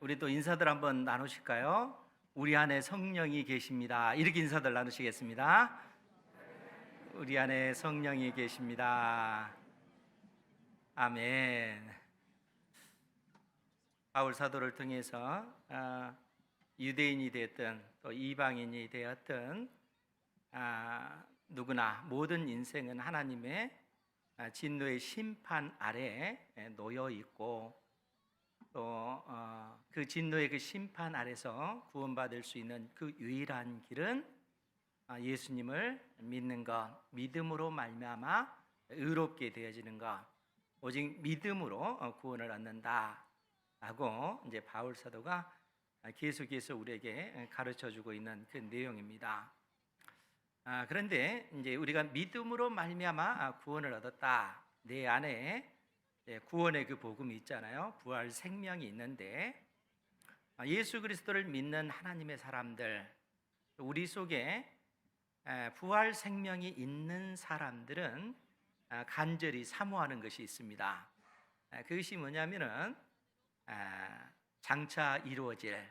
우리 또 인사들 한번 나누실까요? 우리 안에 성령이 계십니다. 이렇게 인사들 나누시겠습니다. 우리 안에 성령이 계십니다. 아멘. 바울 사도를 통해서 유대인이 되었든 또 이방인이 되었든 누구나 모든 인생은 하나님의 진노의 심판 아래 놓여 있고 또 그 진노의 그 심판 아래서 구원받을 수 있는 그 유일한 길은 예수님을 믿는 것, 믿음으로 말미암아 의롭게 되어지는 것, 오직 믿음으로 구원을 얻는다라고 이제 바울 사도가 계속해서 우리에게 가르쳐주고 있는 그 내용입니다. 그런데 이제 우리가 믿음으로 말미암아 구원을 얻었다. 내 안에 구원의 그 복음이 있잖아요. 부활 생명이 있는데 예수 그리스도를 믿는 하나님의 사람들, 우리 속에 부활 생명이 있는 사람들은 간절히 사모하는 것이 있습니다. 그것이 뭐냐면은 장차 이루어질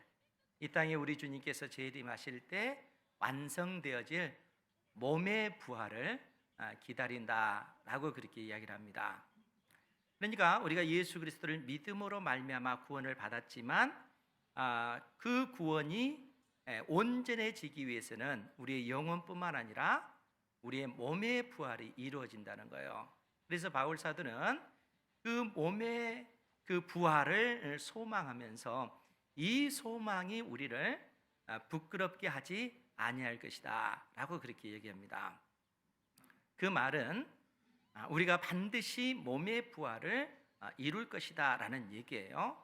이 땅에 우리 주님께서 재림하실 때 완성되어질 몸의 부활을 기다린다라고 그렇게 이야기를 합니다. 그러니까 우리가 예수 그리스도를 믿음으로 말미암아 구원을 받았지만 그 구원이 온전해지기 위해서는 우리의 영혼뿐만 아니라 우리의 몸의 부활이 이루어진다는 거예요. 그래서 바울 사도는 그 몸의 그 부활을 소망하면서 이 소망이 우리를 부끄럽게 하지 아니할 것이다 라고 그렇게 얘기합니다. 그 말은 우리가 반드시 몸의 부활을 이룰 것이다 라는 얘기예요.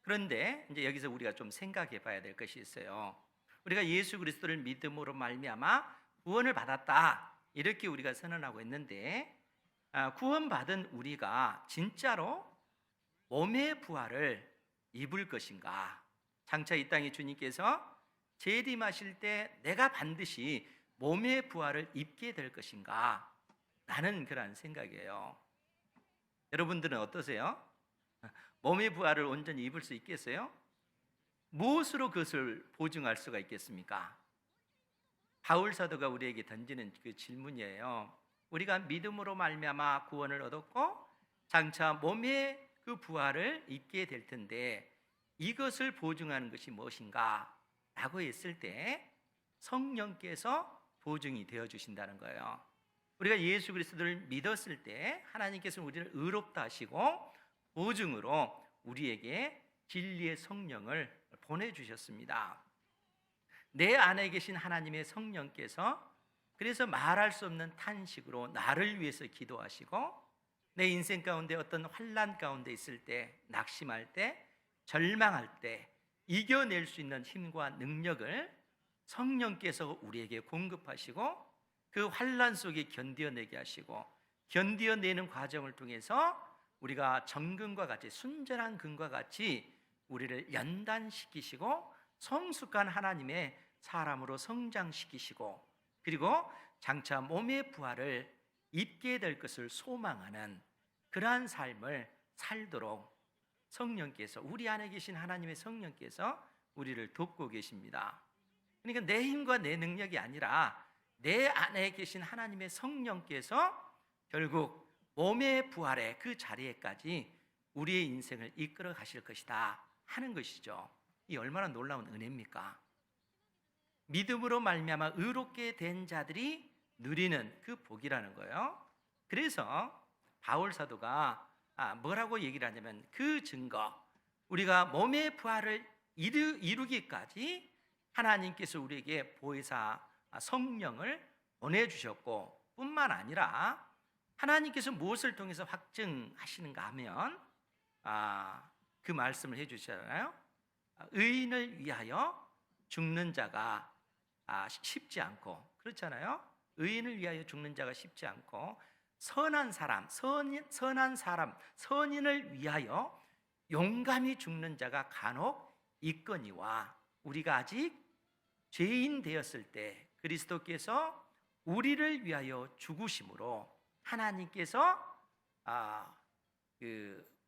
그런데 이제 여기서 우리가 좀 생각해 봐야 될 것이 있어요. 우리가 예수 그리스도를 믿음으로 말미암아 구원을 받았다 이렇게 우리가 선언하고 있는데 구원받은 우리가 진짜로 몸의 부활을 입을 것인가? 장차 이 땅에 주님께서 재림하실 때 내가 반드시 몸의 부활을 입게 될 것인가? 라는 그런 생각이에요. 여러분들은 어떠세요? 몸의 부활을 온전히 입을 수 있겠어요? 무엇으로 그것을 보증할 수가 있겠습니까? 바울 사도가 우리에게 던지는 그 질문이에요. 우리가 믿음으로 말미암아 구원을 얻었고 장차 몸의 그 부활을 입게 될 텐데 이것을 보증하는 것이 무엇인가? 라고 했을 때 성령께서 보증이 되어 주신다는 거예요. 우리가 예수 그리스도를 믿었을 때 하나님께서 우리를 의롭다 하시고 보증으로 우리에게 진리의 성령을 보내주셨습니다. 내 안에 계신 하나님의 성령께서 그래서 말할 수 없는 탄식으로 나를 위해서 기도하시고 내 인생 가운데 어떤 환난 가운데 있을 때, 낙심할 때, 절망할 때 이겨낼 수 있는 힘과 능력을 성령께서 우리에게 공급하시고 그 환난 속에 견뎌내게 하시고 견뎌내는 과정을 통해서 우리가 정금과 같이 순전한 금과 같이 우리를 연단시키시고 성숙한 하나님의 사람으로 성장시키시고 그리고 장차 몸의 부활을 입게 될 것을 소망하는 그러한 삶을 살도록 성령께서 우리 안에 계신 하나님의 성령께서 우리를 돕고 계십니다. 그러니까 내 힘과 내 능력이 아니라 내 안에 계신 하나님의 성령께서 결국 몸의 부활의 그 자리에까지 우리의 인생을 이끌어 가실 것이다 하는 것이죠. 이 얼마나 놀라운 은혜입니까? 믿음으로 말미암아 의롭게 된 자들이 누리는 그 복이라는 거예요. 그래서 바울 사도가 뭐라고 얘기를 하냐면 그 증거, 우리가 몸의 부활을 이루기까지 하나님께서 우리에게 보혜사 성령을 보내주셨고 뿐만 아니라 하나님께서 무엇을 통해서 확증하시는가 하면 그 말씀을 해주시잖아요. 의인을 위하여 죽는 자가 쉽지 않고 그렇잖아요. 의인을 위하여 죽는 자가 쉽지 않고 선한 사람, 선인을 위하여 용감히 죽는 자가 간혹 있거니와 우리가 아직 죄인 되었을 때 그리스도께서 우리를 위하여 죽으심으로 하나님께서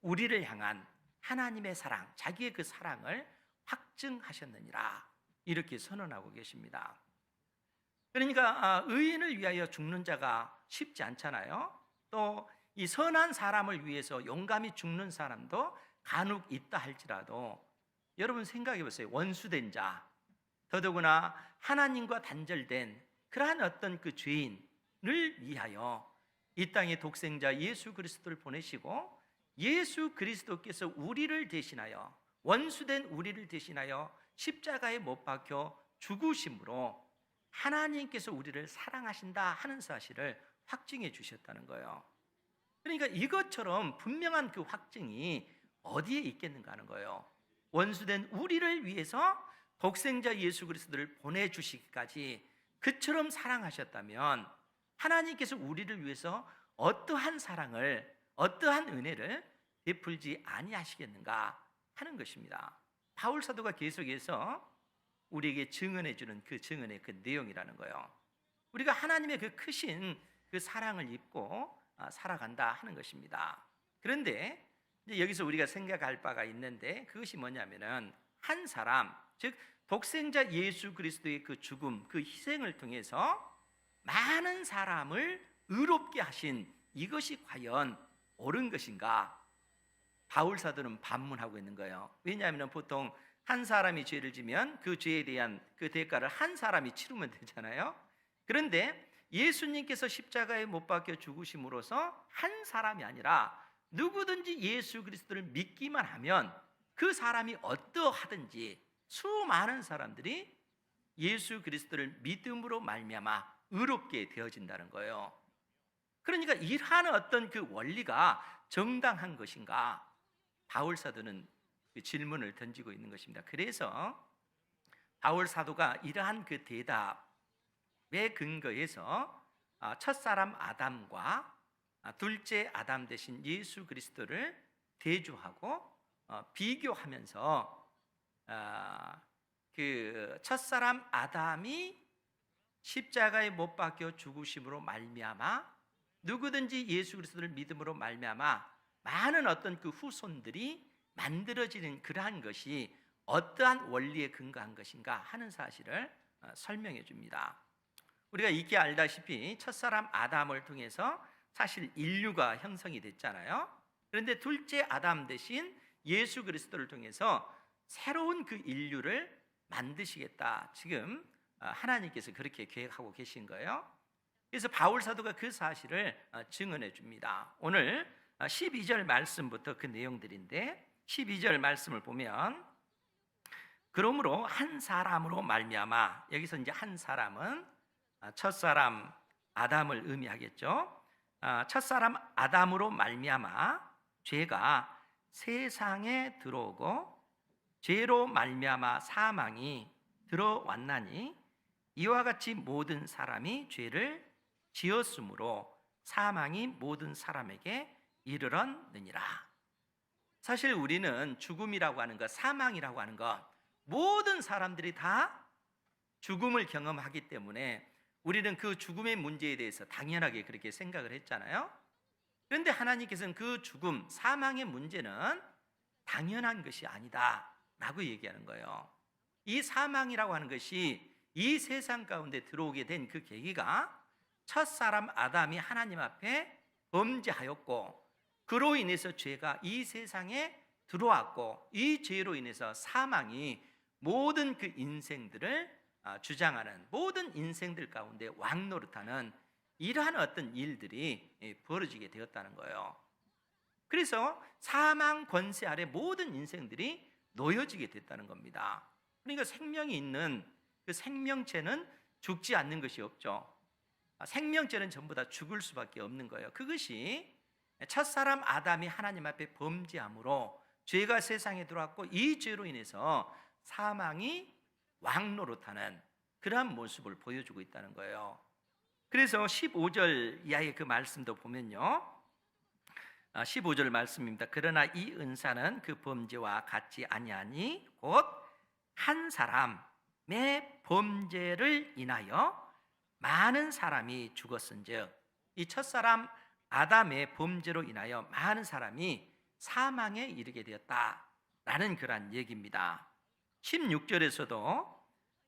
우리를 향한 하나님의 사랑, 자기의 그 사랑을 확증하셨느니라 이렇게 선언하고 계십니다. 그러니까 의인을 위하여 죽는 자가 쉽지 않잖아요. 또 이 선한 사람을 위해서 용감히 죽는 사람도 간혹 있다 할지라도 여러분 생각해 보세요. 원수된 자, 더더구나 하나님과 단절된 그러한 어떤 그 죄인을 위하여 이 땅에 독생자 예수 그리스도를 보내시고 예수 그리스도께서 우리를 대신하여 원수된 우리를 대신하여 십자가에 못 박혀 죽으심으로 하나님께서 우리를 사랑하신다 하는 사실을 확증해 주셨다는 거예요. 그러니까 이것처럼 분명한 그 확증이 어디에 있겠는가 하는 거예요. 원수된 우리를 위해서 독생자 예수 그리스도를 보내주시기까지 그처럼 사랑하셨다면 하나님께서 우리를 위해서 어떠한 사랑을, 어떠한 은혜를 베풀지 아니하시겠는가 하는 것입니다. 바울 사도가 계속해서 우리에게 증언해 주는 그 증언의 그 내용이라는 거예요. 우리가 하나님의 그 크신 그 사랑을 입고 살아간다 하는 것입니다. 그런데 이제 여기서 우리가 생각할 바가 있는데 그것이 뭐냐면은 한 사람, 즉 독생자 예수 그리스도의 그 죽음, 그 희생을 통해서 많은 사람을 의롭게 하신 이것이 과연 옳은 것인가? 바울 사도는 반문하고 있는 거예요. 왜냐하면 보통 한 사람이 죄를 지면 그 죄에 대한 그 대가를 한 사람이 치르면 되잖아요. 그런데 예수님께서 십자가에 못 박혀 죽으심으로써 한 사람이 아니라 누구든지 예수 그리스도를 믿기만 하면 그 사람이 어떠하든지 수많은 사람들이 예수 그리스도를 믿음으로 말미암아 의롭게 되어진다는 거예요. 그러니까 이러한 어떤 그 원리가 정당한 것인가? 바울 사도는 그 질문을 던지고 있는 것입니다. 그래서 바울 사도가 이러한 그 대답에 근거해서 첫사람 아담과 둘째 아담 대신 예수 그리스도를 대조하고 비교하면서 그 첫사람 아담이 십자가에 못 박혀 죽으심으로 말미암아 누구든지 예수 그리스도를 믿음으로 말미암아 많은 어떤 그 후손들이 만들어지는 그러한 것이 어떠한 원리에 근거한 것인가 하는 사실을 설명해 줍니다. 우리가 익히 알다시피 첫사람 아담을 통해서 사실 인류가 형성이 됐잖아요. 그런데 둘째 아담 대신 예수 그리스도를 통해서 새로운 그 인류를 만드시겠다. 지금 하나님께서 그렇게 계획하고 계신 거예요. 그래서 바울 사도가 그 사실을 증언해 줍니다. 오늘 12절 말씀부터 그 내용들인데 12절 말씀을 보면 그러므로 한 사람으로 말미암아, 여기서 이제 한 사람은 첫사람 아담을 의미하겠죠. 첫사람 아담으로 말미암아 죄가 세상에 들어오고 죄로 말미암아 사망이 들어왔나니 이와 같이 모든 사람이 죄를 지었으므로 사망이 모든 사람에게 이르렀느니라. 사실 우리는 죽음이라고 하는 것, 사망이라고 하는 것, 모든 사람들이 다 죽음을 경험하기 때문에 우리는 그 죽음의 문제에 대해서 당연하게 그렇게 생각을 했잖아요. 그런데 하나님께서는 그 죽음, 사망의 문제는 당연한 것이 아니다 라고 얘기하는 거예요. 이 사망이라고 하는 것이 이 세상 가운데 들어오게 된 그 계기가 첫사람 아담이 하나님 앞에 범죄하였고 그로 인해서 죄가 이 세상에 들어왔고 이 죄로 인해서 사망이 모든 그 인생들을 주장하는 모든 인생들 가운데 왕노릇하는 이러한 어떤 일들이 벌어지게 되었다는 거예요. 그래서 사망 권세 아래 모든 인생들이 놓여지게 됐다는 겁니다. 그러니까 생명이 있는 그 생명체는 죽지 않는 것이 없죠. 생명체는 전부 다 죽을 수밖에 없는 거예요. 그것이 첫사람 아담이 하나님 앞에 범죄함으로 죄가 세상에 들어왔고 이 죄로 인해서 사망이 왕노릇하는 그러한 모습을 보여주고 있다는 거예요. 그래서 15절 이하의 그 말씀도 보면요, 15절 말씀입니다. 그러나 이 은사는 그 범죄와 같지 아니하니 곧 한 사람의 범죄를 인하여 많은 사람이 죽었은즉 이 첫사람 아담의 범죄로 인하여 많은 사람이 사망에 이르게 되었다라는 그러한 얘기입니다. 16절에서도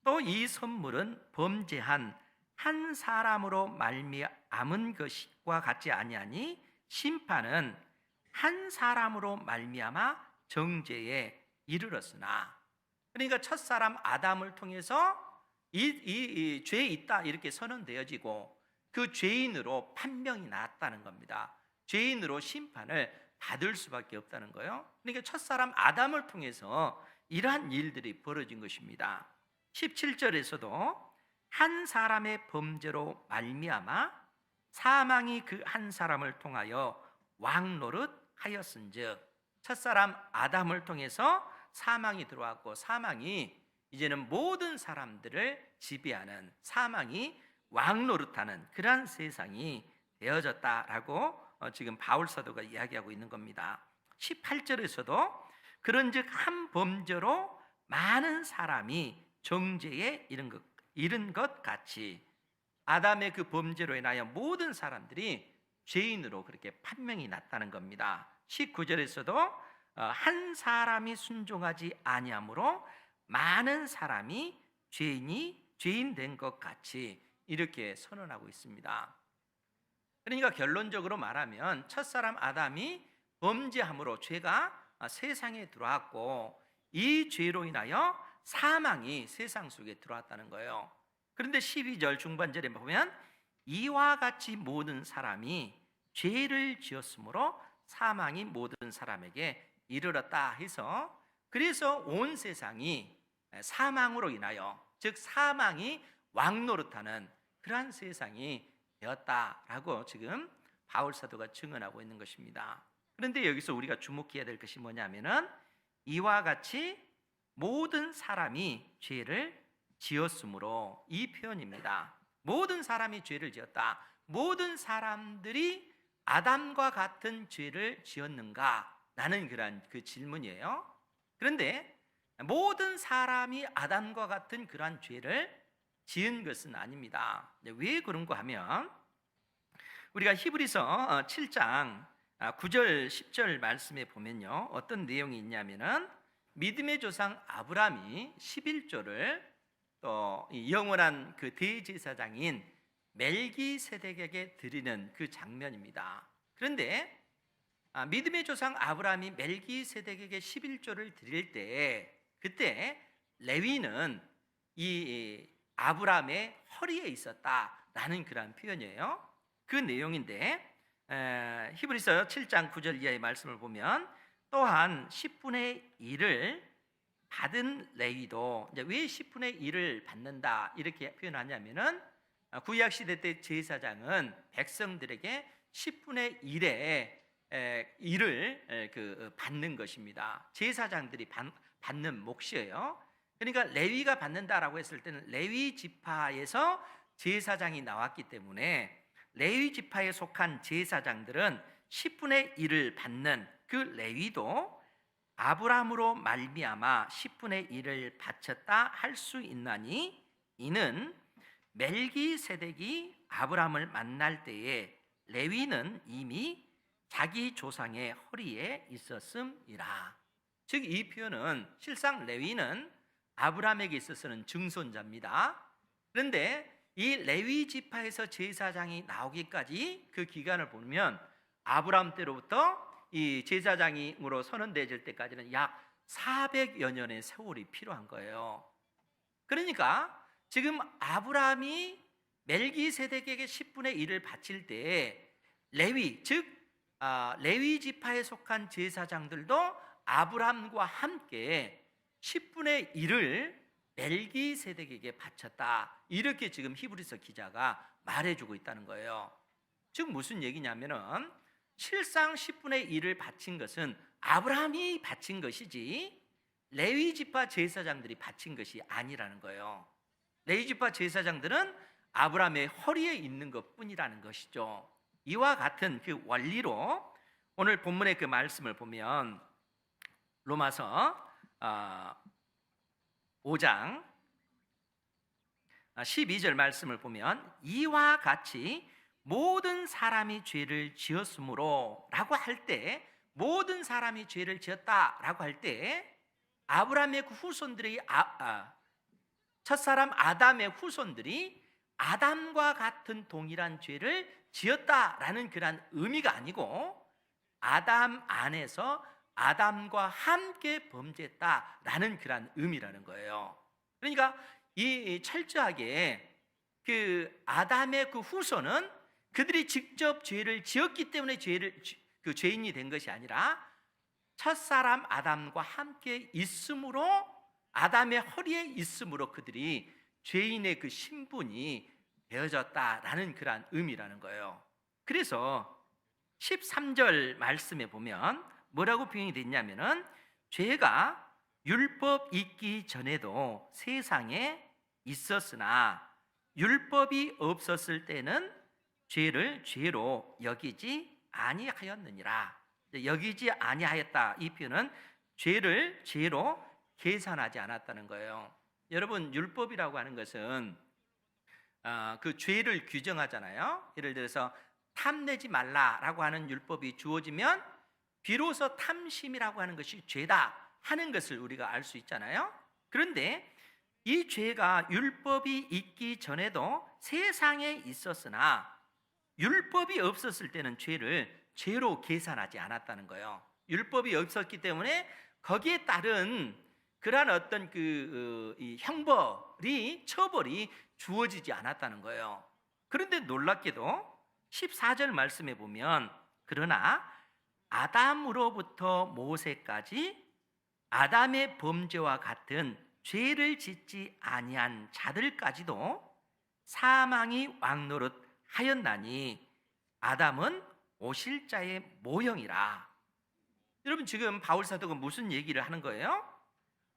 또 이 선물은 범죄한 한 사람으로 말미암은 것과 같지 아니하니 심판은 한 사람으로 말미암아 정죄에 이르렀으나. 그러니까 첫사람 아담을 통해서 이 죄에 있다 이렇게 선언되어지고 그 죄인으로 판명이 났다는 겁니다. 죄인으로 심판을 받을 수밖에 없다는 거예요. 그러니까 첫사람 아담을 통해서 이러한 일들이 벌어진 것입니다. 17절에서도 한 사람의 범죄로 말미암아 사망이 그 한 사람을 통하여 왕노릇 하였은즉, 첫사람 아담을 통해서 사망이 들어왔고 사망이 이제는 모든 사람들을 지배하는, 사망이 왕노릇하는 그러한 세상이 되어졌다라고 지금 바울 사도가 이야기하고 있는 겁니다. 18절에서도 그런즉 한 범죄로 많은 사람이 정죄에 이른 것 같이, 아담의 그 범죄로 인하여 모든 사람들이 죄인으로 그렇게 판명이 났다는 겁니다. 19절에서도 한 사람이 순종하지 아니함으로 많은 사람이 죄인 된 것 같이 이렇게 선언하고 있습니다. 그러니까 결론적으로 말하면 첫사람 아담이 범죄함으로 죄가 세상에 들어왔고 이 죄로 인하여 사망이 세상 속에 들어왔다는 거예요. 그런데 12절 중반절에 보면 이와 같이 모든 사람이 죄를 지었으므로 사망이 모든 사람에게 이르렀다 해서, 그래서 온 세상이 사망으로 인하여, 즉 사망이 왕노릇하는 그러한 세상이 되었다라고 지금 바울 사도가 증언하고 있는 것입니다. 그런데 여기서 우리가 주목해야 될 것이 뭐냐면은 이와 같이 모든 사람이 죄를 지었으므로, 이 표현입니다. 모든 사람이 죄를 지었다. 모든 사람들이 아담과 같은 죄를 지었는가? 라는 그러한 그 질문이에요. 그런데 모든 사람이 아담과 같은 그러한 죄를 지은 것은 아닙니다. 왜 그런가 하면 우리가 히브리서 7장 9절 10절 말씀에 보면요, 어떤 내용이 있냐면은 믿음의 조상 아브라함이 11조를 또 영원한 그 대제사장인 멜기세덱에게 드리는 그 장면입니다. 그런데 믿음의 조상 아브라함이 멜기세덱에게 11조를 드릴 때, 그때 레위는 이 아브라함의 허리에 있었다라는 그런 표현이에요. 그 내용인데 히브리서 7장 9절 이하의 말씀을 보면 또한 10분의 1을 받은 레위도, 이제 왜 10분의 1을 받는다 이렇게 표현하냐면은 구약 시대 때 제사장은 백성들에게 10분의 1의 일을 받는 것입니다. 제사장들이 받는 몫이에요. 그러니까 레위가 받는다라고 했을 때는 레위 지파에서 제사장이 나왔기 때문에 레위 지파에 속한 제사장들은 10분의 1을 받는 그 레위도 아브라함으로 말미암아 10분의 1을 바쳤다 할 수 있나니, 이는 멜기세덱이 아브라함을 만날 때에 레위는 이미 자기 조상의 허리에 있었음이라. 즉 이 표현은 실상 레위는 아브라함에게 있어서는 증손자입니다. 그런데 이 레위 지파에서 제사장이 나오기까지 그 기간을 보면 아브라함 때로부터 이 제사장으로 선언되어질 때까지는 약 400여 년의 세월이 필요한 거예요. 그러니까 지금 아브라함이 멜기세덱에게 10분의 1을 바칠 때 레위, 즉 레위 지파에 속한 제사장들도 아브라함과 함께 10분의 1을 멜기세덱에게 바쳤다, 이렇게 지금 히브리서 기자가 말해주고 있다는 거예요. 즉 무슨 얘기냐면은 실상 10분의 1을 바친 것은 아브라함이 바친 것이지 레위 지파 제사장들이 바친 것이 아니라는 거예요. 레위 지파 제사장들은 아브라함의 허리에 있는 것뿐이라는 것이죠. 이와 같은 그 원리로 오늘 본문의 그 말씀을 보면 로마서 5장 12절 말씀을 보면 이와 같이 모든 사람이 죄를 지었으므로 라고 할 때, 모든 사람이 죄를 지었다 라고 할 때 아브라함의 그 후손들이 첫사람 아담의 후손들이 아담과 같은 동일한 죄를 지었다라는 그런 의미가 아니고 아담 안에서 아담과 함께 범죄했다라는 그런 의미라는 거예요. 그러니까 이 철저하게 그 아담의 그 후손은 그들이 직접 죄를 지었기 때문에 그 죄인이 된 것이 아니라 첫사람 아담과 함께 있으므로, 아담의 허리에 있으므로 그들이 죄인의 그 신분이 되어졌다라는 그러한 의미라는 거예요. 그래서 13절 말씀에 보면 뭐라고 표현이 됐냐면은 죄가 율법 있기 전에도 세상에 있었으나 율법이 없었을 때는 죄를 죄로 여기지 아니하였느니라. 여기지 아니하였다, 이 표현은 죄를 죄로 계산하지 않았다는 거예요. 여러분, 율법이라고 하는 것은 그 죄를 규정하잖아요. 예를 들어서 탐내지 말라라고 하는 율법이 주어지면 비로소 탐심이라고 하는 것이 죄다 하는 것을 우리가 알 수 있잖아요. 그런데 이 죄가 율법이 있기 전에도 세상에 있었으나 율법이 없었을 때는 죄를 죄로 계산하지 않았다는 거예요. 율법이 없었기 때문에 거기에 따른 그러한 어떤 이 형벌이, 처벌이 주어지지 않았다는 거예요. 그런데 놀랍게도 14절 말씀에 보면 그러나 아담으로부터 모세까지 아담의 범죄와 같은 죄를 짓지 아니한 자들까지도 사망이 왕노릇하였나니 아담은 오실 자의 모형이라. 여러분, 지금 바울 사도가 무슨 얘기를 하는 거예요?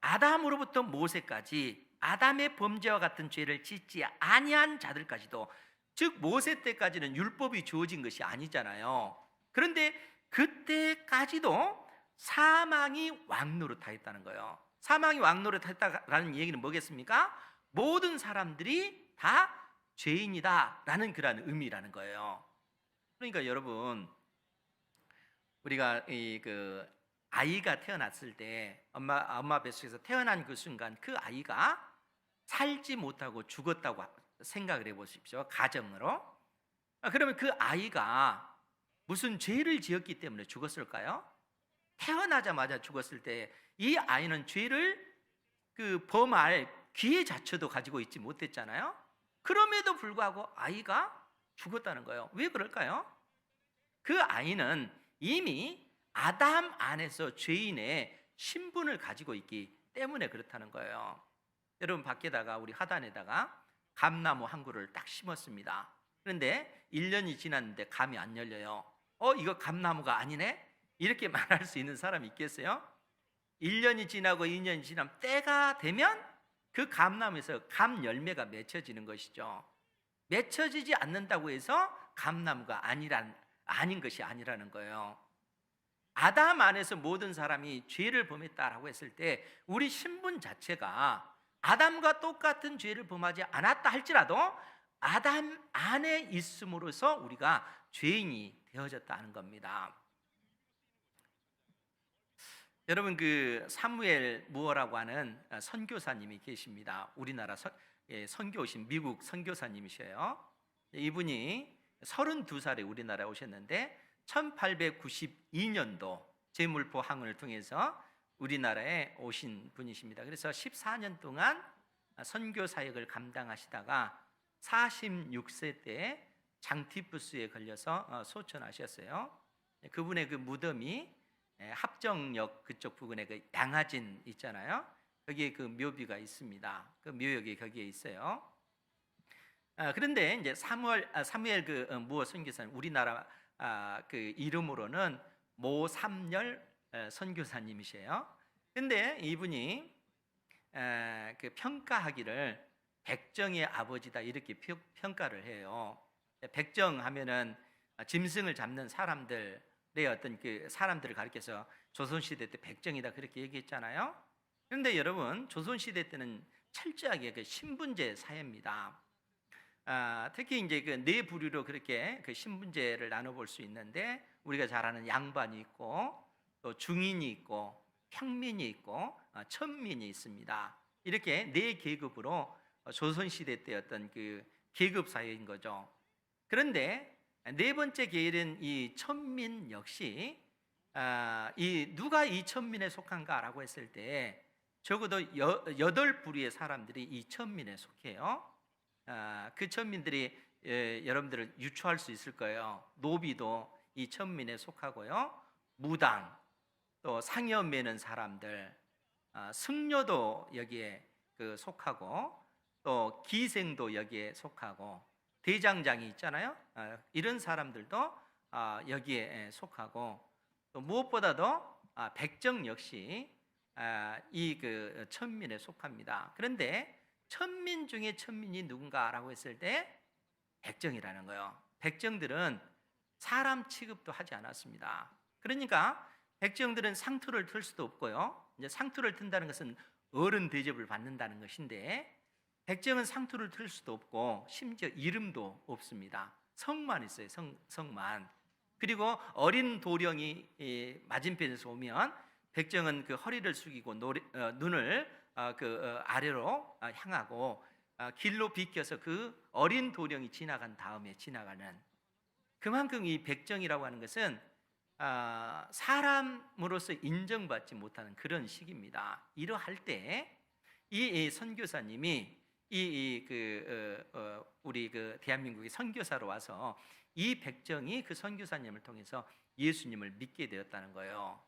아담으로부터 모세까지 아담의 범죄와 같은 죄를 짓지 아니한 자들까지도, 즉 모세 때까지는 율법이 주어진 것이 아니잖아요. 그런데 그때까지도 사망이 왕노릇하였다는 거예요. 사망이 왕노릇했다라는 얘기는 뭐겠습니까? 모든 사람들이 다 죄인이다라는 그런 의미라는 거예요. 그러니까 여러분, 우리가 그 아이가 태어났을 때 엄마 뱃속에서 태어난 그 순간 그 아이가 살지 못하고 죽었다고 생각을 해보십시오. 가정으로. 그러면 그 아이가 무슨 죄를 지었기 때문에 죽었을까요? 태어나자마자 죽었을 때 이 아이는 죄를 범할 기회 자체도 가지고 있지 못했잖아요. 그럼에도 불구하고 아이가 죽었다는 거예요. 왜 그럴까요? 그 아이는 이미 아담 안에서 죄인의 신분을 가지고 있기 때문에 그렇다는 거예요. 여러분, 밖에다가 우리 하단에다가 감나무 한 그루를 딱 심었습니다. 그런데 1년이 지났는데 감이 안 열려요. 이거 감나무가 아니네? 이렇게 말할 수 있는 사람이 있겠어요? 1년이 지나고 2년이 지나면 때가 되면 그 감나무에서 감 열매가 맺혀지는 것이죠. 맺혀지지 않는다고 해서 감나무가 아닌 것이 아니라는 거예요. 아담 안에서 모든 사람이 죄를 범했다라고 했을 때 우리 신분 자체가 아담과 똑같은 죄를 범하지 않았다 할지라도 아담 안에 있음으로써 우리가 죄인이 되어졌다는 겁니다. 여러분, 그 사무엘 무어라고 하는 선교사님이 계십니다. 우리나라 선교 오신 미국 선교사님이셔요. 이분이 32살에 우리나라에 오셨는데 1892년도 제물포 항을 통해서 우리나라에 오신 분이십니다. 그래서 14년 동안 선교 사역을 감당하시다가 46세 때 장티푸스에 걸려서 소천하셨어요. 그분의 그 무덤이 합정역 그쪽 부근에 그 양화진 있잖아요. 거기에 그 묘비가 있습니다. 그 묘역이 거기에 있어요. 그런데 이제 사무엘 그 무어 선교사님, 우리나라 그 이름으로는 모삼열 선교사님이세요. 근데 이분이 그 평가하기를 백정의 아버지다 이렇게 평가를 해요. 백정하면은 짐승을 잡는 사람들의 어떤 그 사람들을 가리켜서 조선시대 때 백정이다 그렇게 얘기했잖아요. 그런데 여러분, 조선시대 때는 철저하게 그 신분제 사회입니다. 특히 이제 그 네 부류로 그렇게 그 신분제를 나눠볼 수 있는데, 우리가 잘 아는 양반이 있고 또 중인이 있고 평민이 있고 천민이 있습니다. 이렇게 네 계급으로 조선시대 때 어떤 그 계급 사회인 거죠. 그런데 네 번째 계열인 이 천민 역시 이 누가 이 천민에 속한가라고 했을 때 적어도 여덟 부류의 사람들이 이 천민에 속해요. 그 천민들이 여러분들을 유추할 수 있을 거예요. 노비도 이 천민에 속하고요. 무당, 또 상여 매는 사람들, 승려도 여기에 속하고, 또 기생도 여기에 속하고, 대장장이 있잖아요. 이런 사람들도 여기에 속하고, 또 무엇보다도 백정 역시 이 천민에 속합니다. 그런데 천민 중에 천민이 누군가라고 했을 때 백정이라는 거예요. 백정들은 사람 취급도 하지 않았습니다. 그러니까 백정들은 상투를 틀 수도 없고요. 이제 상투를 튼다는 것은 어른 대접을 받는다는 것인데, 백정은 상투를 틀 수도 없고 심지어 이름도 없습니다. 성만 있어요. 성만. 그리고 어린 도령이 맞은편에서 오면 백정은 그 허리를 숙이고 눈을 아래로 향하고 길로 비켜서 그 어린 도령이 지나간 다음에 지나가는, 그만큼 이 백정이라고 하는 것은 사람으로서 인정받지 못하는 그런 시기입니다. 이러할 때 이 선교사님이 우리 대한민국의 선교사로 와서 이 백정이 그 선교사님을 통해서 예수님을 믿게 되었다는 거예요.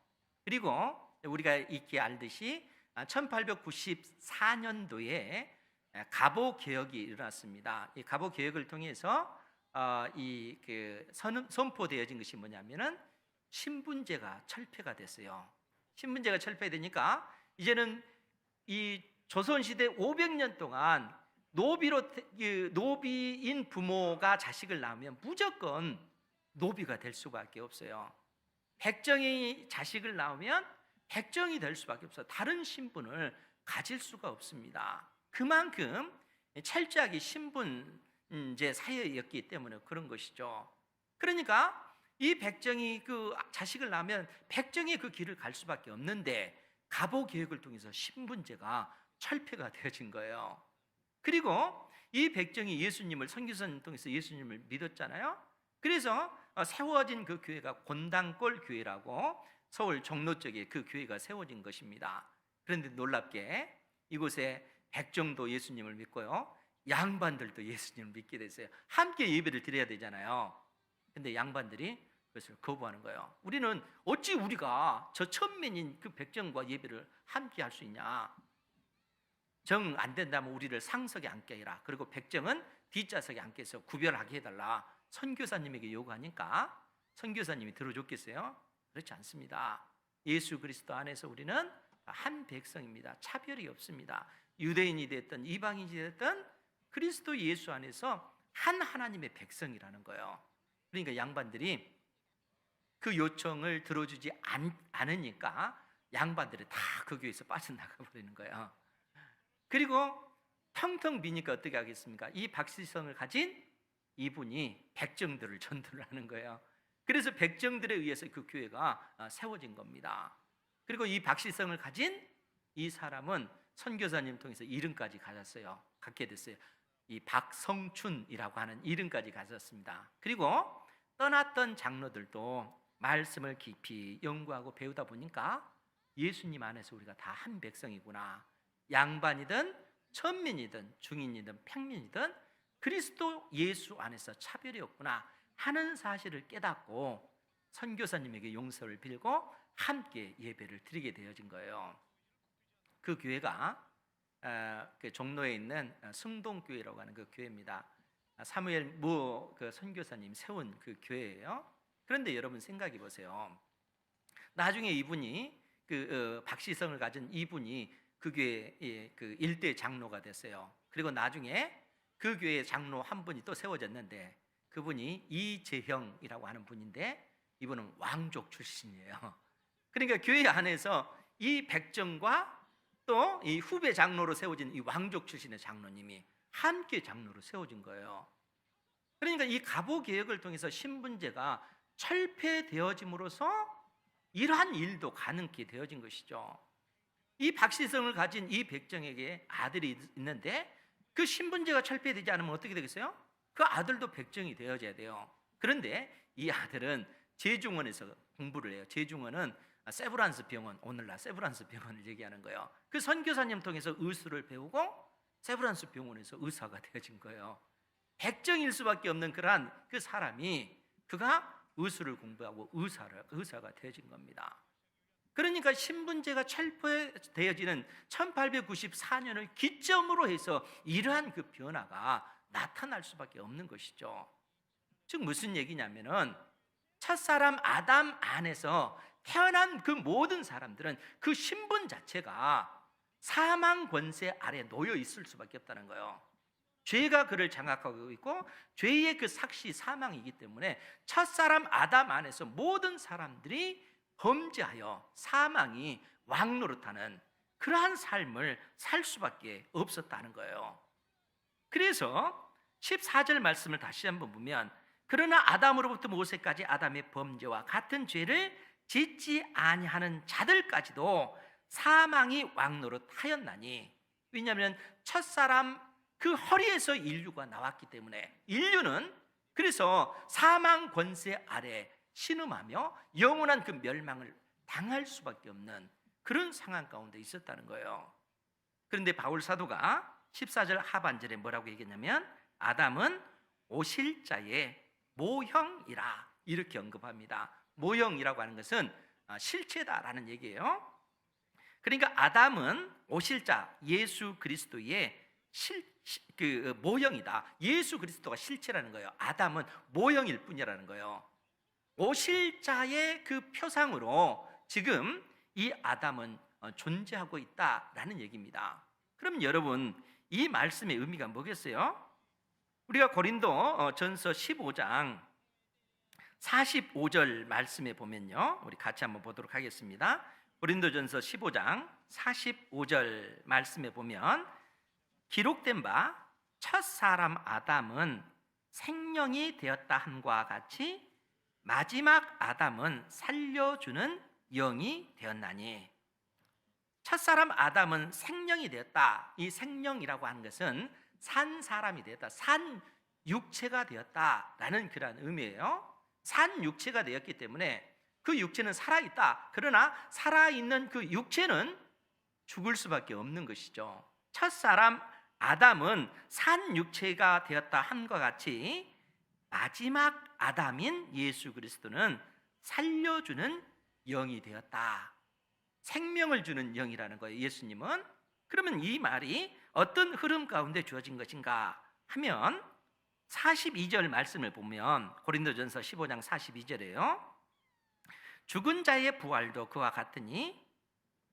그리고 우리가 익히 알듯이 1894년도에 갑오 개혁이 일어났습니다. 이 갑오 개혁을 통해서 선포되어진 것이 뭐냐면은 신분제가 철폐가 됐어요. 신분제가 철폐되니까 이제는 이 조선시대 500년 동안 노비인 부모가 자식을 낳으면 무조건 노비가 될 수밖에 없어요. 백정이 자식을 낳으면 백정이 될 수밖에 없어요. 다른 신분을 가질 수가 없습니다. 그만큼 철저하게 신분제 사회였기 때문에 그런 것이죠. 그러니까 이 백정이 그 자식을 낳으면 백정이 그 길을 갈 수밖에 없는데 갑오 개혁을 통해서 신분제가 철폐가 되어진 거예요. 그리고 이 백정이 예수님을, 선교사님 통해서 예수님을 믿었잖아요. 그래서 세워진 그 교회가 곤당골 교회라고 서울 종로 쪽에 그 교회가 세워진 것입니다. 그런데 놀랍게 이곳에 백정도 예수님을 믿고요, 양반들도 예수님을 믿게 됐어요. 함께 예배를 드려야 되잖아요. 근데 양반들이 그것을 거부하는 거예요. 우리는 어찌 우리가 저 천민인 그 백정과 예배를 함께 할 수 있냐? 정 안 된다면 우리를 상석에 앉게 해라. 그리고 백정은 뒷좌석에 앉게 해서 구별하게 해달라. 선교사님에게 요구하니까 선교사님이 들어줬겠어요? 그렇지 않습니다. 예수 그리스도 안에서 우리는 한 백성입니다. 차별이 없습니다. 유대인이 됐든 이방인이 됐든 그리스도 예수 안에서 한 하나님의 백성이라는 거예요. 그러니까 양반들이 그 요청을 들어주지 않으니까 양반들이 다 그 교회에서 빠져나가 버리는 거예요. 그리고 텅텅 비니까 어떻게 하겠습니까? 이 박시성을 가진 이분이 백정들을 전도를 하는 거예요. 그래서 백정들에 의해서 그 교회가 세워진 겁니다. 그리고 이 박시성을 가진 이 사람은 선교사님 통해서 이름까지 갖게 됐어요. 이 박성춘이라고 하는 이름까지 가졌습니다. 그리고 떠났던 장로들도 말씀을 깊이 연구하고 배우다 보니까 예수님 안에서 우리가 다 한 백성이구나. 양반이든 천민이든 중인이든 평민이든 그리스도 예수 안에서 차별이 없구나 하는 사실을 깨닫고 선교사님에게 용서를 빌고 함께 예배를 드리게 되어진 거예요. 그 교회가 그 종로에 있는 승동교회라고 하는 그 교회입니다. 사무엘 무 그 선교사님 세운 그 교회예요. 그런데 여러분 생각해 보세요. 나중에 이분이 박시성을 가진 이분이 그 교회의 그 일대 장로가 됐어요. 그리고 나중에 그 교회의 장로 한 분이 또 세워졌는데 그분이 이재형이라고 하는 분인데 이분은 왕족 출신이에요. 그러니까 교회 안에서 이 백정과 또 이 후배 장로로 세워진 이 왕족 출신의 장로님이 함께 장로로 세워진 거예요. 그러니까 이 갑오 개혁을 통해서 신분제가 철폐되어짐으로써 이러한 일도 가능케 되어진 것이죠. 이 박씨성을 가진 이 백정에게 아들이 있는데 그 신분제가 철폐되지 않으면 어떻게 되겠어요? 그 아들도 백정이 되어져야 돼요. 그런데 이 아들은 제중원에서 공부를 해요. 제중원은 세브란스 병원, 오늘날 세브란스 병원을 얘기하는 거예요. 그 선교사님 통해서 의술을 배우고 세브란스 병원에서 의사가 되어진 거예요. 백정일 수밖에 없는 그러한 그 사람이 그가 의술을 공부하고 의사가 되어진 겁니다. 그러니까 신분제가 철폐되어지는 1894년을 기점으로 해서 이러한 그 변화가 나타날 수밖에 없는 것이죠. 즉 무슨 얘기냐면은 첫사람 아담 안에서 태어난 그 모든 사람들은 그 신분 자체가 사망 권세 아래 놓여 있을 수밖에 없다는 거예요. 죄가 그를 장악하고 있고 죄의 그 삭시 사망이기 때문에 첫사람 아담 안에서 모든 사람들이 범죄하여 사망이 왕노릇하는 그러한 삶을 살 수밖에 없었다는 거예요. 그래서 14절 말씀을 다시 한번 보면 그러나 아담으로부터 모세까지 아담의 범죄와 같은 죄를 짓지 아니하는 자들까지도 사망이 왕노릇하였나니, 왜냐하면 첫사람 그 허리에서 인류가 나왔기 때문에 인류는 그래서 사망 권세 아래 신음하며 영원한 그 멸망을 당할 수밖에 없는 그런 상황 가운데 있었다는 거예요. 그런데 바울 사도가 14절 하반절에 뭐라고 얘기했냐면 아담은 오실자의 모형이라 이렇게 언급합니다. 모형이라고 하는 것은 실체다라는 얘기예요. 그러니까 아담은 오실자 예수 그리스도의 모형이다. 예수 그리스도가 실체라는 거예요. 아담은 모형일 뿐이라는 거예요. 오실자의 그 표상으로 지금 이 아담은 존재하고 있다라는 얘기입니다. 그럼 여러분 이 말씀의 의미가 뭐겠어요? 우리가 고린도 전서 15장 45절 말씀에 보면요, 우리 같이 한번 보도록 하겠습니다. 고린도전서 15장 45절 말씀에 보면 기록된 바 첫사람 아담은 생명이 되었다 함과 같이 마지막 아담은 살려주는 영이 되었나니. 첫사람 아담은 생명이 되었다. 이 생명이라고 하는 것은 산 사람이 되었다, 산 육체가 되었다라는 그런 의미예요. 산 육체가 되었기 때문에 그 육체는 살아있다. 그러나 살아있는 그 육체는 죽을 수밖에 없는 것이죠. 첫사람 아담은 산 육체가 되었다 함과 같이 마지막 아담인 예수 그리스도는 살려주는 영이 되었다. 생명을 주는 영이라는 거예요, 예수님은. 그러면 이 말이 어떤 흐름 가운데 주어진 것인가 하면 42절 말씀을 보면 고린도전서 15장 42절에요. 죽은 자의 부활도 그와 같으니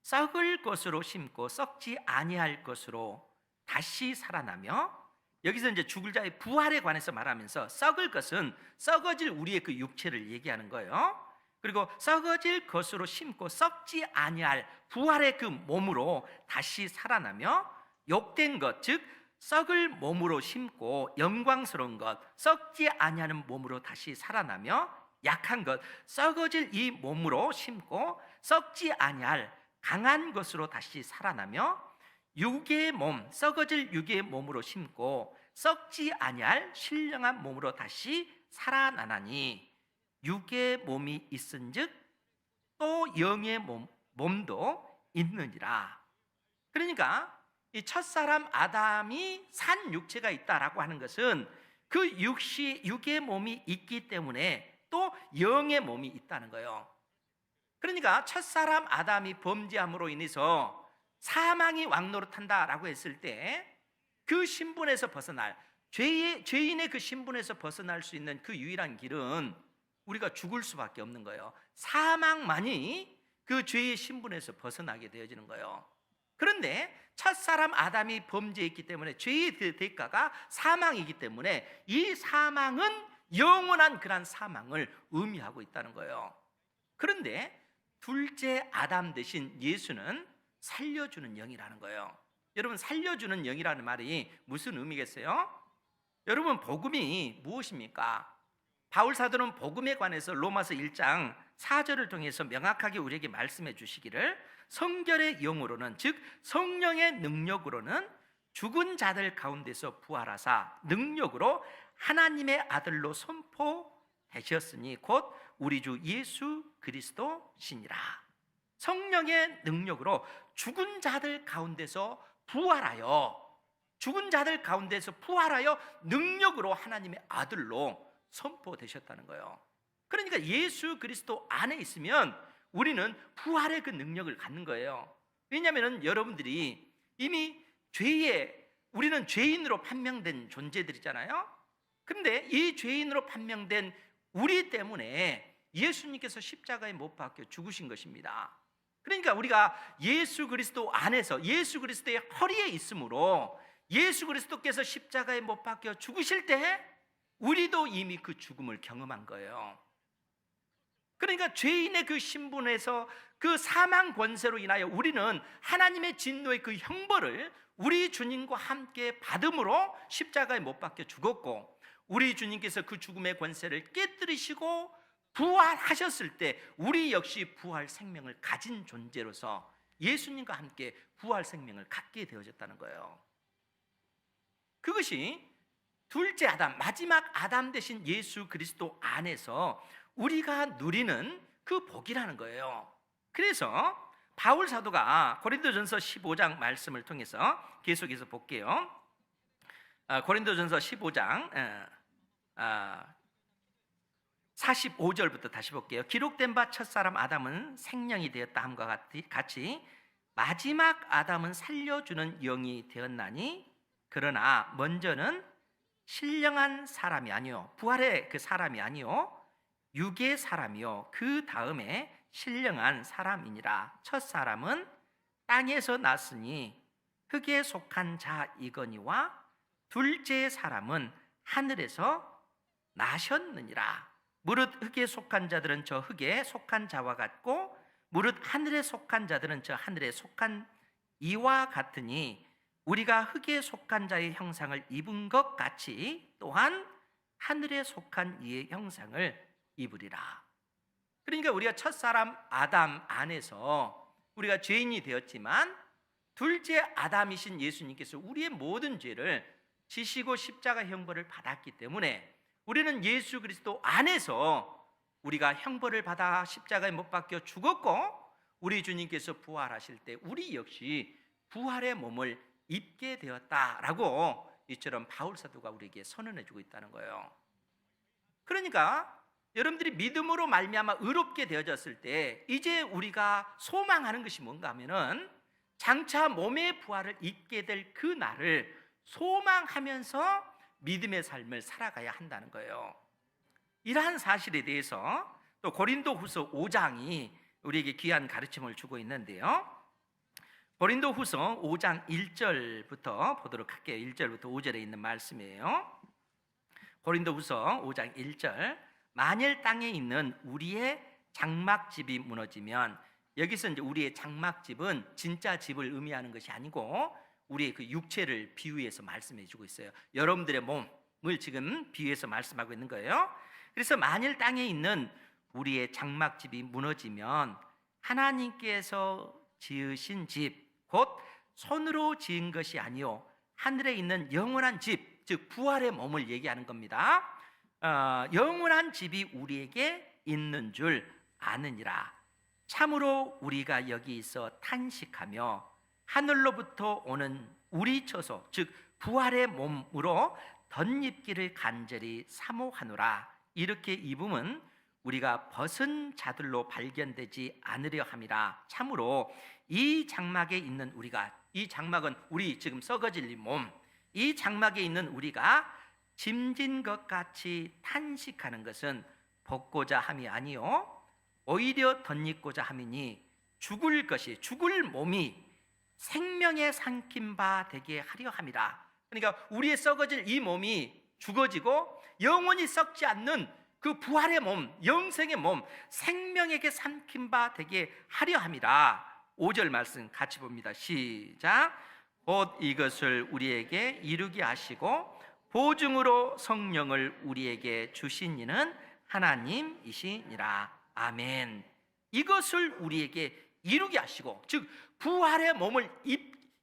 썩을 것으로 심고 썩지 아니할 것으로 다시 살아나며, 여기서 이제 죽을 자의 부활에 관해서 말하면서 썩을 것은 썩어질 우리의 그 육체를 얘기하는 거예요. 그리고 썩어질 것으로 심고 썩지 아니할 부활의 그 몸으로 다시 살아나며, 욕된 것, 즉 썩을 몸으로 심고 영광스러운 것, 썩지 아니하는 몸으로 다시 살아나며, 약한 것, 썩어질 이 몸으로 심고 썩지 아니할 강한 것으로 다시 살아나며, 육의 몸, 썩어질 육의 몸으로 심고 썩지 아니할 신령한 몸으로 다시 살아나나니, 육의 몸이 있은즉 또 영의 몸도 있느니라. 그러니까 이 첫사람 아담이 산 육체가 있다라고 하는 것은 그 육의 몸이 있기 때문에 또 영의 몸이 있다는 거예요. 그러니까 첫사람 아담이 범죄함으로 인해서 사망이 왕노릇한다라고 했을 때 그 신분에서 벗어날, 죄인의 그 신분에서 벗어날 수 있는 그 유일한 길은 우리가 죽을 수밖에 없는 거예요. 사망만이 그 죄의 신분에서 벗어나게 되어지는 거예요. 그런데 첫사람 아담이 범죄했기 때문에 죄의 그 대가가 사망이기 때문에 이 사망은 영원한 그런 사망을 의미하고 있다는 거예요. 그런데 둘째 아담 대신 예수는 살려주는 영이라는 거예요. 여러분, 살려주는 영이라는 말이 무슨 의미겠어요? 여러분, 복음이 무엇입니까? 바울 사도는 복음에 관해서 로마서 1장 4절을 통해서 명확하게 우리에게 말씀해 주시기를 성결의 영으로는, 즉 성령의 능력으로는 죽은 자들 가운데서 부활하사 능력으로 하나님의 아들로 선포되셨으니 곧 우리 주 예수 그리스도시니라. 성령의 능력으로 죽은 자들 가운데서 부활하여, 죽은 자들 가운데서 부활하여 능력으로 하나님의 아들로 선포되셨다는 거예요. 그러니까 예수 그리스도 안에 있으면 우리는 부활의 그 능력을 갖는 거예요. 왜냐하면 여러분들이 이미 우리는 죄인으로 판명된 존재들이잖아요. 그런데 이 죄인으로 판명된 우리 때문에 예수님께서 십자가에 못 박혀 죽으신 것입니다. 그러니까 우리가 예수 그리스도 안에서 예수 그리스도의 허리에 있으므로 예수 그리스도께서 십자가에 못 박혀 죽으실 때 우리도 이미 그 죽음을 경험한 거예요. 그러니까 죄인의 그 신분에서 그 사망 권세로 인하여 우리는 하나님의 진노의 그 형벌을 우리 주님과 함께 받음으로 십자가에 못 박혀 죽었고, 우리 주님께서 그 죽음의 권세를 깨뜨리시고 부활하셨을 때 우리 역시 부활 생명을 가진 존재로서 예수님과 함께 부활 생명을 갖게 되어졌다는 거예요. 그것이 둘째 아담, 마지막 아담 되신 예수 그리스도 안에서 우리가 누리는 그 복이라는 거예요. 그래서 바울 사도가 고린도전서 15장 말씀을 통해서 계속해서 볼게요. 고린도전서 15장 45절부터 다시 볼게요. 기록된 바 첫사람 아담은 생명이 되었다 함과 같이 마지막 아담은 살려주는 영이 되었나니, 그러나 먼저는 신령한 사람이 아니요, 부활의 그 사람이 아니요 육의 사람이요 그 다음에 신령한 사람이니라. 첫 사람은 땅에서 났으니 흙에 속한 자이거니와 둘째 사람은 하늘에서 나셨느니라. 무릇 흙에 속한 자들은 저 흙에 속한 자와 같고 무릇 하늘에 속한 자들은 저 하늘에 속한 이와 같으니 우리가 흙에 속한 자의 형상을 입은 것 같이 또한 하늘에 속한 이의 형상을 입으리라. 그러니까 우리가 첫사람 아담 안에서 우리가 죄인이 되었지만 둘째 아담이신 예수님께서 우리의 모든 죄를 지시고 십자가 형벌을 받았기 때문에 우리는 예수 그리스도 안에서 우리가 형벌을 받아 십자가에 못 박혀 죽었고, 우리 주님께서 부활하실 때 우리 역시 부활의 몸을 입게 되었다라고 이처럼 바울 사도가 우리에게 선언해 주고 있다는 거예요. 그러니까 여러분들이 믿음으로 말미암아 의롭게 되어졌을 때 이제 우리가 소망하는 것이 뭔가 하면은 장차 몸의 부활을 입게 될 그 날을 소망하면서 믿음의 삶을 살아가야 한다는 거예요. 이러한 사실에 대해서 또 고린도후서 5장이 우리에게 귀한 가르침을 주고 있는데요. 고린도후서 5장 1절부터 보도록 할게요. 1절부터 5절에 있는 말씀이에요. 고린도후서 5장 1절. 만일 땅에 있는 우리의 장막집이 무너지면, 여기서 이제 우리의 장막집은 진짜 집을 의미하는 것이 아니고 우리의 그 육체를 비유해서 말씀해 주고 있어요. 여러분들의 몸을 지금 비유해서 말씀하고 있는 거예요. 그래서 만일 땅에 있는 우리의 장막집이 무너지면 하나님께서 지으신 집, 곧 손으로 지은 것이 아니요 하늘에 있는 영원한 집, 즉 부활의 몸을 얘기하는 겁니다. 영원한 집이 우리에게 있는 줄 아느니라. 참으로 우리가 여기 있어 탄식하며 하늘로부터 오는 우리 처소, 즉 부활의 몸으로 덧입기를 간절히 사모하노라. 이렇게 입음은 우리가 벗은 자들로 발견되지 않으려 함이라. 참으로 이 장막에 있는 우리가, 이 장막은 우리 지금 썩어질 이 몸, 이 장막에 있는 우리가 짐진 것 같이 탄식하는 것은 벗고자 함이 아니요 오히려 덧입고자 함이니 죽을 것이, 죽을 몸이 생명에 삼킨 바 되게 하려 함이라. 그러니까 우리의 썩어질 이 몸이 죽어지고 영원히 썩지 않는 그 부활의 몸, 영생의 몸, 생명에게 삼킨 바 되게 하려 함이라. 5절 말씀 같이 봅니다. 시작. 곧 이것을 우리에게 이루게 하시고 보증으로 성령을 우리에게 주신 이는 하나님이시니라. 아멘. 이것을 우리에게 이루게 하시고, 즉 부활의 몸을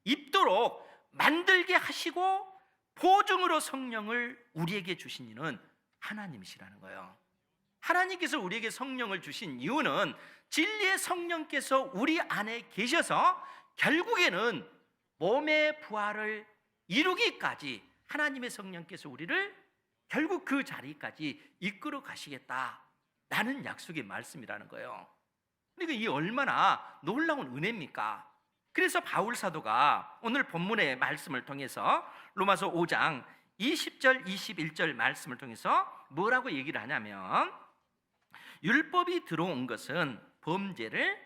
입도록 만들게 하시고 보증으로 성령을 우리에게 주신 이는 하나님이시라는 거예요. 하나님께서 우리에게 성령을 주신 이유는 진리의 성령께서 우리 안에 계셔서 결국에는 몸의 부활을 이루기까지 하나님의 성령께서 우리를 결국 그 자리까지 이끌어 가시겠다라는 약속의 말씀이라는 거예요. 그러니까 이 얼마나 놀라운 은혜입니까? 그래서 바울 사도가 오늘 본문의 말씀을 통해서 로마서 5장 20절 21절 말씀을 통해서 뭐라고 얘기를 하냐면, 율법이 들어온 것은 범죄를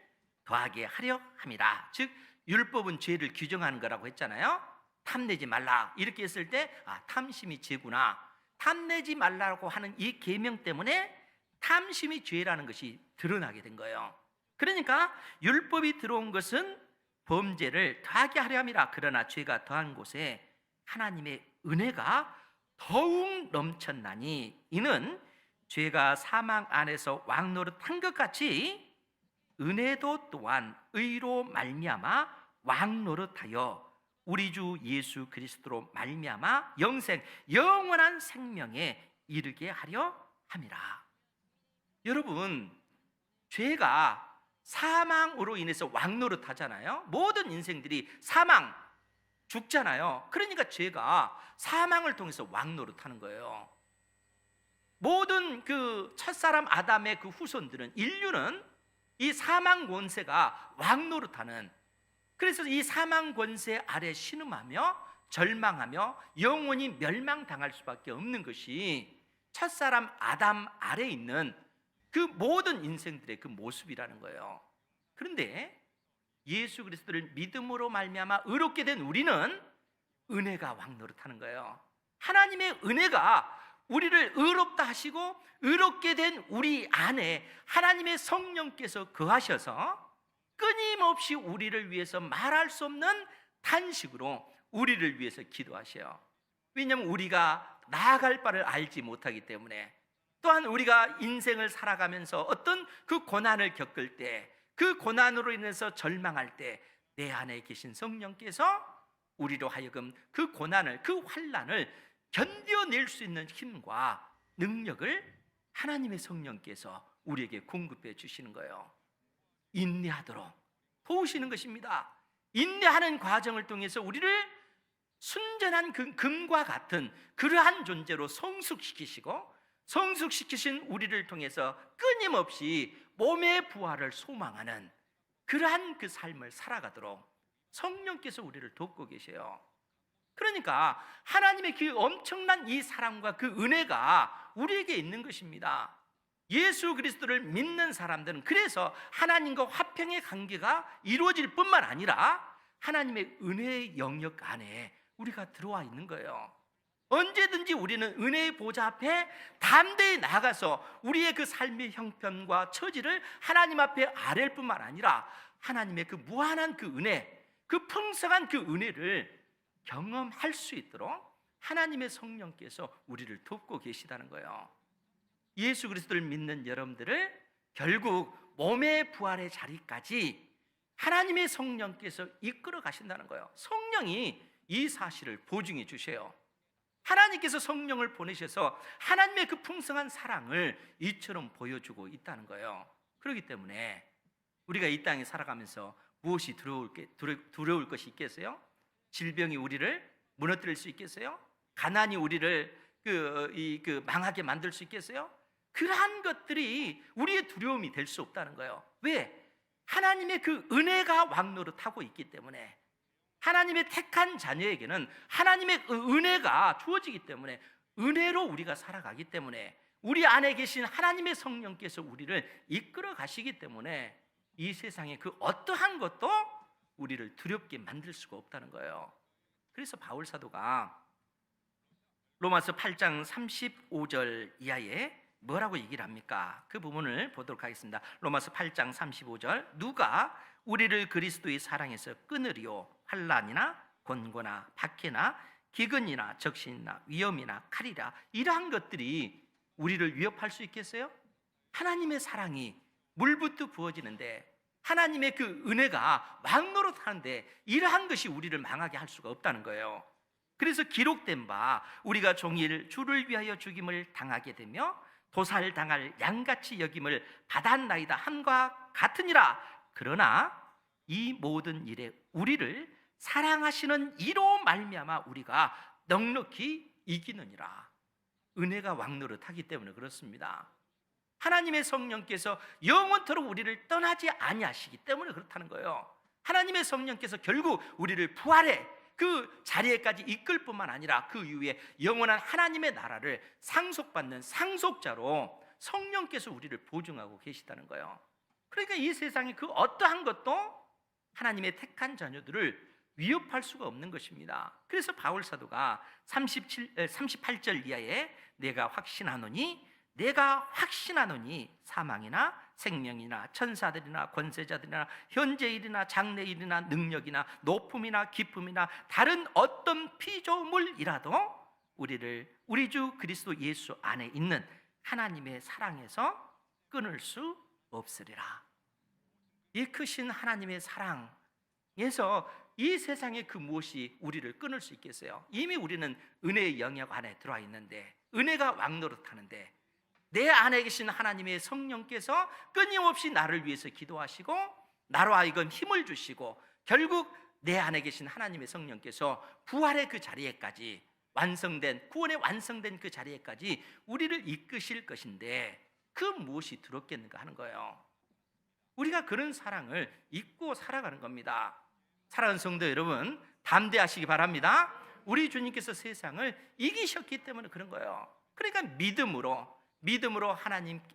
더하게 하려 함이라. 즉 율법은 죄를 규정하는 거라고 했잖아요. 탐내지 말라 이렇게 했을 때 탐심이 죄구나. 탐내지 말라고 하는 이 계명 때문에 탐심이 죄라는 것이 드러나게 된 거예요. 그러니까 율법이 들어온 것은 범죄를 더하게 하려 함이라. 그러나 죄가 더한 곳에 하나님의 은혜가 더욱 넘쳤나니 이는 죄가 사망 안에서 왕노릇한 것 같이 은혜도 또한 의로 말미암아 왕노릇하여 우리 주 예수 그리스도로 말미암아 영생 영원한 생명에 이르게 하려 함이라. 여러분, 죄가 사망으로 인해서 왕노릇하잖아요. 모든 인생들이 사망, 죽잖아요. 그러니까 죄가 사망을 통해서 왕노릇하는 거예요. 모든 그 첫사람 아담의 그 후손들은, 인류는 이 사망 권세가 왕노릇하는, 그래서 이 사망 권세 아래 신음하며 절망하며 영원히 멸망당할 수밖에 없는 것이 첫사람 아담 아래 있는 그 모든 인생들의 그 모습이라는 거예요. 그런데 예수 그리스도를 믿음으로 말미암아 의롭게 된 우리는 은혜가 왕노릇하는 거예요. 하나님의 은혜가 우리를 의롭다 하시고 의롭게 된 우리 안에 하나님의 성령께서 거하셔서 끊임없이 우리를 위해서 말할 수 없는 탄식으로 우리를 위해서 기도하셔요. 왜냐하면 우리가 나아갈 바를 알지 못하기 때문에, 또한 우리가 인생을 살아가면서 어떤 그 고난을 겪을 때, 그 고난으로 인해서 절망할 때 내 안에 계신 성령께서 우리로 하여금 그 고난을, 그 환난을 견뎌낼 수 있는 힘과 능력을 하나님의 성령께서 우리에게 공급해 주시는 거예요. 인내하도록 도우시는 것입니다. 인내하는 과정을 통해서 우리를 순전한 그 금과 같은 그러한 존재로 성숙시키시고, 성숙시키신 우리를 통해서 끊임없이 몸의 부활을 소망하는 그러한 그 삶을 살아가도록 성령께서 우리를 돕고 계세요. 그러니까 하나님의 그 엄청난 이 사랑과 그 은혜가 우리에게 있는 것입니다. 예수 그리스도를 믿는 사람들은 그래서 하나님과 화평의 관계가 이루어질 뿐만 아니라 하나님의 은혜의 영역 안에 우리가 들어와 있는 거예요. 언제든지 우리는 은혜의 보좌 앞에 담대히 나가서 우리의 그 삶의 형편과 처지를 하나님 앞에 아뢰일 뿐만 아니라 하나님의 그 무한한 그 은혜, 그 풍성한 그 은혜를 경험할 수 있도록 하나님의 성령께서 우리를 돕고 계시다는 거예요. 예수 그리스도를 믿는 여러분들을 결국 몸의 부활의 자리까지 하나님의 성령께서 이끌어 가신다는 거예요. 성령이 이 사실을 보증해 주셔요. 하나님께서 성령을 보내셔서 하나님의 그 풍성한 사랑을 이처럼 보여주고 있다는 거예요. 그렇기 때문에 우리가 이 땅에 살아가면서 무엇이 두려울 것이 있겠어요? 질병이 우리를 무너뜨릴 수 있겠어요? 가난이 우리를 망하게 만들 수 있겠어요? 그러한 것들이 우리의 두려움이 될 수 없다는 거예요. 왜? 하나님의 그 은혜가 왕노릇하고 있기 때문에, 하나님의 택한 자녀에게는 하나님의 은혜가 주어지기 때문에, 은혜로 우리가 살아가기 때문에, 우리 안에 계신 하나님의 성령께서 우리를 이끌어 가시기 때문에 이 세상에 그 어떠한 것도 우리를 두렵게 만들 수가 없다는 거예요. 그래서 바울 사도가 로마서 8장 35절 이하에 뭐라고 얘기를 합니까? 그 부분을 보도록 하겠습니다. 로마서 8장 35절, 누가 우리를 그리스도의 사랑에서 끊으리요? 환난이나 곤고나 박해나 기근이나 적신이나 위험이나 칼이라. 이러한 것들이 우리를 위협할 수 있겠어요? 하나님의 사랑이 물부터 부어지는데 하나님의 그 은혜가 왕노릇하는데 이러한 것이 우리를 망하게 할 수가 없다는 거예요. 그래서 기록된 바 우리가 종일 주를 위하여 죽임을 당하게 되며 도살당할 양같이 여김을 받았나이다 함과 같으니라. 그러나 이 모든 일에 우리를 사랑하시는 이로 말미암아 우리가 넉넉히 이기느니라. 은혜가 왕노릇하기 때문에 그렇습니다. 하나님의 성령께서 영원토록 우리를 떠나지 아니하시기 때문에 그렇다는 거예요. 하나님의 성령께서 결국 우리를 부활의 그 자리에까지 이끌 뿐만 아니라 그 이후에 영원한 하나님의 나라를 상속받는 상속자로 성령께서 우리를 보증하고 계시다는 거예요. 그러니까 이 세상에 그 어떠한 것도 하나님의 택한 자녀들을 위협할 수가 없는 것입니다. 그래서 바울 사도가 38절 이하에 내가 확신하노니 사망이나 생명이나 천사들이나 권세자들이나 현재일이나 장래일이나 능력이나 높음이나 기쁨이나 다른 어떤 피조물이라도 우리를 우리 주 그리스도 예수 안에 있는 하나님의 사랑에서 끊을 수 없으리라. 이 크신 하나님의 사랑에서 이 세상의 그 무엇이 우리를 끊을 수 있겠어요? 이미 우리는 은혜의 영역 안에 들어와 있는데, 은혜가 왕노릇하는데 내 안에 계신 하나님의 성령께서 끊임없이 나를 위해서 기도하시고 나로 하여금 힘을 주시고 결국 내 안에 계신 하나님의 성령께서 부활의 그 자리에까지 완성된, 구원의 완성된 그 자리에까지 우리를 이끄실 것인데 그 무엇이 들었겠는가 하는 거예요. 우리가 그런 사랑을 잊고 살아가는 겁니다. 사랑하는 성도 여러분, 담대하시기 바랍니다. 우리 주님께서 세상을 이기셨기 때문에 그런 거예요. 그러니까 믿음으로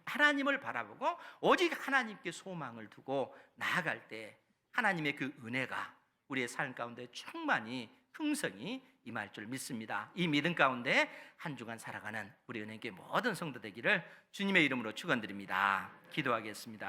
하나님을 바라보고 오직 하나님께 소망을 두고 나아갈 때 하나님의 그 은혜가 우리의 삶 가운데 충만히 풍성히 임할 줄 믿습니다. 이 믿음 가운데 한 주간 살아가는 우리 은혜교회 모든 성도 되기를 주님의 이름으로 축원드립니다. 기도하겠습니다.